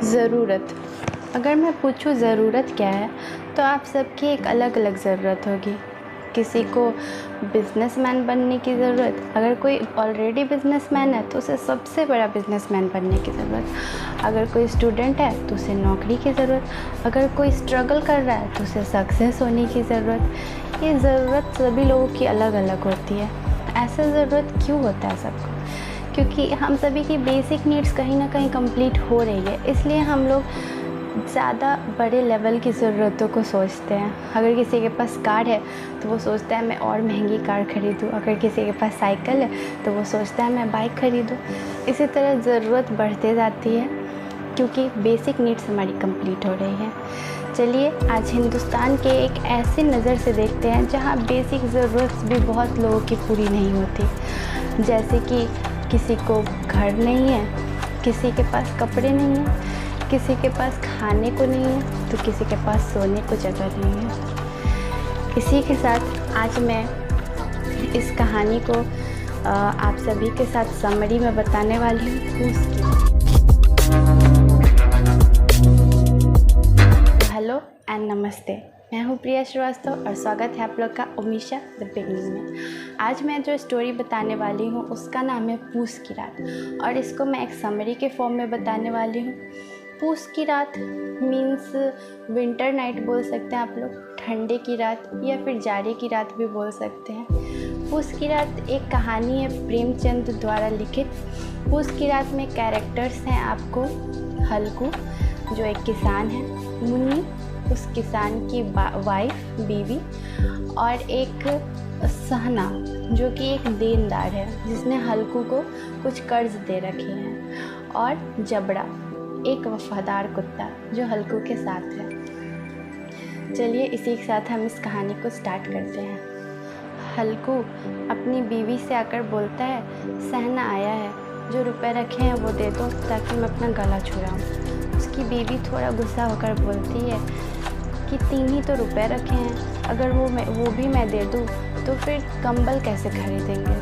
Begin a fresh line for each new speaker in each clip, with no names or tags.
ज़रूरत। अगर मैं पूछूँ ज़रूरत क्या है, तो आप सबकी एक अलग अलग ज़रूरत होगी। किसी को बिज़नेसमैन बनने की ज़रूरत, अगर कोई ऑलरेडी बिज़नेसमैन है तो उसे सबसे बड़ा बिज़नेसमैन बनने की ज़रूरत। अगर कोई स्टूडेंट है तो उसे नौकरी की ज़रूरत। अगर कोई स्ट्रगल कर रहा है तो उसे सक्सेस होने की ज़रूरत। ये ज़रूरत सभी लोगों की अलग अलग होती है। ऐसा ज़रूरत क्यों होता है सबको? क्योंकि हम सभी की बेसिक नीड्स कहीं ना कहीं कंप्लीट हो रही है, इसलिए हम लोग ज़्यादा बड़े लेवल की ज़रूरतों को सोचते हैं। अगर किसी के पास कार है तो वो सोचता है मैं और महंगी कार खरीदूँ। अगर किसी के पास साइकिल है तो वो सोचता है मैं बाइक खरीदूँ। इसी तरह ज़रूरत बढ़ते जाती है क्योंकि बेसिक नीड्स हमारी कंप्लीट हो रही है। चलिए आज हिंदुस्तान के एक ऐसी नज़र से देखते हैं जहाँ बेसिक ज़रूरत भी बहुत लोगों की पूरी नहीं होती। जैसे कि किसी को घर नहीं है, किसी के पास कपड़े नहीं हैं, किसी के पास खाने को नहीं है, तो किसी के पास सोने को जगह नहीं है। इसी के साथ आज मैं इस कहानी को आप सभी के साथ समरी में बताने वाली हूँ। हेलो एंड नमस्ते, मैं हूँ प्रिया श्रीवास्तव और स्वागत है आप लोग का ओमिशा द बिगनिंग में। आज मैं जो स्टोरी बताने वाली हूँ उसका नाम है पूस की रात, और इसको मैं एक समरी के फॉर्म में बताने वाली हूँ। पूस की रात मीन्स विंटर नाइट बोल सकते हैं आप लोग, ठंडे की रात या फिर जाड़े की रात भी बोल सकते हैं। पूस की रात एक कहानी है प्रेमचंद द्वारा लिखित। पूस की रात में कैरेक्टर्स हैं आपको हल्कू जो एक किसान है, मुन्नी उस किसान की वाइफ बीवी, और एक सहना जो कि एक देनदार है जिसने हल्कू को कुछ कर्ज दे रखे हैं, और जबड़ा एक वफादार कुत्ता जो हल्कू के साथ है। चलिए इसी के साथ हम इस कहानी को स्टार्ट करते हैं। हल्कू अपनी बीवी से आकर बोलता है, सहना आया है, जो रुपए रखे हैं वो दे दो ताकि मैं अपना गला छुड़ाऊँ। उसकी बीवी थोड़ा गुस्सा होकर बोलती है कि 3 ही तो रुपए रखे हैं, अगर वो भी मैं दे दूँ तो फिर कंबल कैसे खरीदेंगे।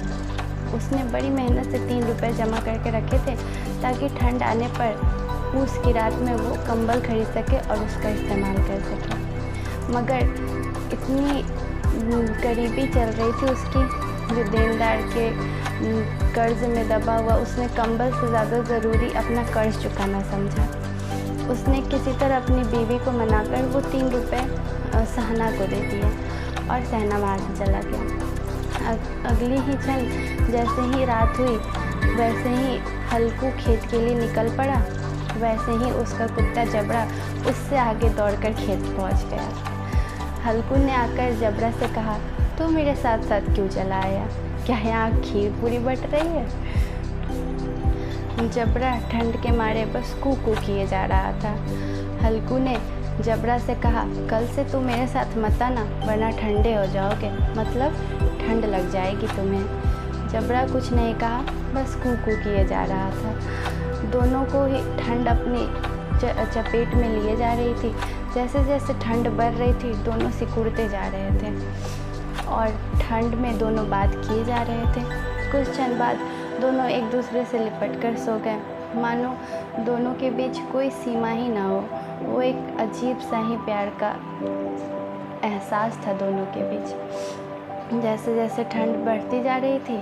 उसने बड़ी मेहनत से 3 रुपए जमा करके रखे थे ताकि ठंड आने पर पूस की रात में वो कंबल खरीद सके और उसका इस्तेमाल कर सके। मगर इतनी गरीबी चल रही थी उसकी, जो देनदार के कर्ज में दबा हुआ, उसने कंबल से ज़्यादा ज़रूरी अपना कर्ज चुकाना समझा। उसने किसी तरह अपनी बीवी को मनाकर वो 3 रुपए सहना को दे दिए और सहना वहाँ से चला गया। अगली ही क्षण जैसे ही रात हुई वैसे ही हल्कू खेत के लिए निकल पड़ा। वैसे ही उसका कुत्ता जबड़ा उससे आगे दौड़कर खेत पहुंच गया। हल्कू ने आकर जबड़ा से कहा, तू मेरे साथ साथ क्यों चला आया? क्या यहाँ खीर पूरी बट रही है? जबड़ा ठंड के मारे बस कू कू किए जा रहा था। हल्कू ने जबड़ा से कहा, कल से तू मेरे साथ मत आना वरना ठंडे हो जाओगे, मतलब ठंड लग जाएगी तुम्हें। जबड़ा कुछ नहीं कहा, बस कू कू किए जा रहा था। दोनों को ही ठंड अपनी चपेट में लिए जा रही थी। जैसे जैसे ठंड बढ़ रही थी दोनों सिकुड़ते जा रहे थे और ठंड में दोनों बात किए जा रहे थे। कुछ क्षण बाद दोनों एक दूसरे से लिपट कर सो गए, मानो दोनों के बीच कोई सीमा ही ना हो। वो एक अजीब सा ही प्यार का एहसास था दोनों के बीच। जैसे जैसे ठंड बढ़ती जा रही थी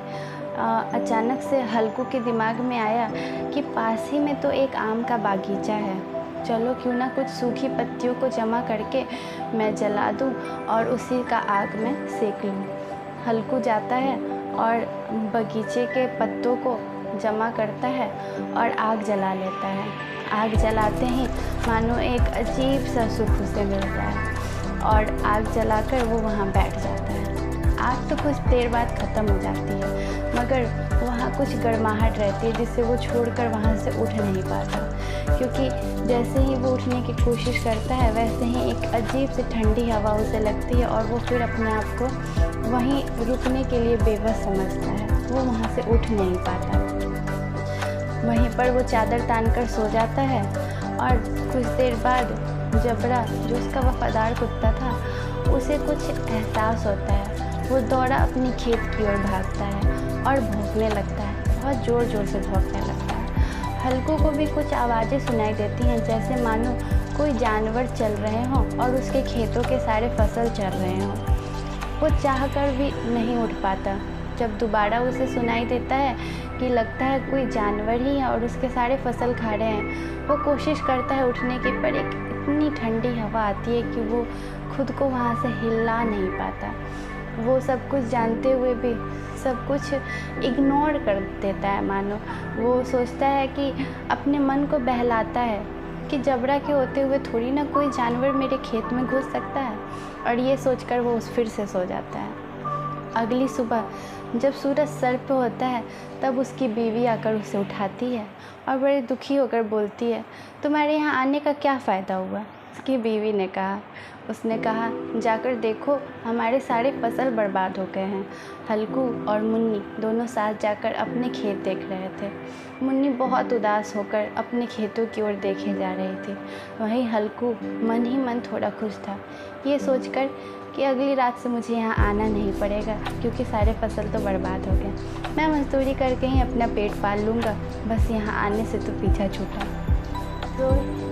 अचानक से हल्कू के दिमाग में आया कि पास ही में तो एक आम का बागीचा है, चलो क्यों ना कुछ सूखी पत्तियों को जमा करके मैं जला दूं और उसी का आग में सेक लूं। हल्कू जाता है और बगीचे के पत्तों को जमा करता है और आग जला लेता है। आग जलाते ही मानो एक अजीब सा सुख उसे मिलता है और आग जलाकर वो वहाँ बैठ जाता है। आग तो कुछ देर बाद ख़त्म हो जाती है, मगर वहाँ कुछ गर्माहट रहती है जिससे वो छोड़कर वहाँ से उठ नहीं पाता, क्योंकि जैसे ही वो उठने की कोशिश करता है वैसे ही एक अजीब सी ठंडी हवा उसे लगती है और वो फिर अपने आप को वहीं रुकने के लिए बेबस समझता है। वो वहाँ से उठ नहीं पाता। वहीं पर वो चादर तानकर सो जाता है और कुछ देर बाद जबड़ा जो उसका वफादार कुत्ता था उसे कुछ एहसास होता है। वो दौड़ा अपनी खेत की ओर भागता है और भौंकने लगता है, बहुत ज़ोर ज़ोर से भौंकने लगता है। हल्कू को भी कुछ आवाज़ें सुनाई देती हैं, जैसे मानो कोई जानवर चल रहे हों और उसके खेतों के सारे फसल चल रहे हों। वो चाह कर भी नहीं उठ पाता। जब दोबारा उसे सुनाई देता है कि लगता है कोई जानवर ही है और उसके सारे फसल खा रहे हैं, वो कोशिश करता है उठने की, पर एक इतनी ठंडी हवा आती है कि वो खुद को वहाँ से हिला नहीं पाता। वो सब कुछ जानते हुए भी सब कुछ इग्नोर कर देता है। मानो वो सोचता है कि अपने मन को बहलाता है कि जबरा के होते हुए थोड़ी ना कोई जानवर मेरे खेत में घुस सकता है, और ये सोचकर वो फिर से सो जाता है। अगली सुबह जब सूरज सर पे होता है, तब उसकी बीवी आकर उसे उठाती है और बड़ी दुखी होकर बोलती है, तुम्हारे यहाँ आने का क्या फ़ायदा हुआ? उसकी बीवी ने कहा, उसने कहा, जाकर देखो, हमारे सारे फसल बर्बाद हो गए हैं। हल्कू और मुन्नी दोनों साथ जाकर अपने खेत देख रहे थे। मुन्नी बहुत उदास होकर अपने खेतों की ओर देखे जा रही थी। वहीं हल्कू मन ही मन थोड़ा खुश था, ये सोचकर कि अगली रात से मुझे यहाँ आना नहीं पड़ेगा, क्योंकि सारे फसल तो बर्बाद हो गए। मैं मजदूरी करके ही अपना पेट पाल लूँगा, बस यहाँ आने से तो पीछा छूटा। तो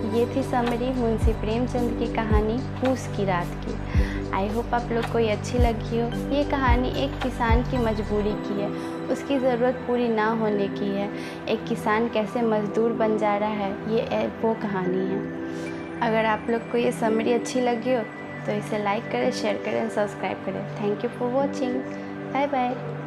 ये थी समरी मुंशी प्रेमचंद की कहानी पूस की रात की। आई होप आप लोग को ये अच्छी लगी हो। ये कहानी एक किसान की मजबूरी की है, उसकी ज़रूरत पूरी ना होने की है। एक किसान कैसे मज़दूर बन जा रहा है, ये वो कहानी है। अगर आप लोग को ये समरी अच्छी लगी हो तो इसे लाइक करें, शेयर करें, सब्सक्राइब करें। Thank you for watching. Bye bye.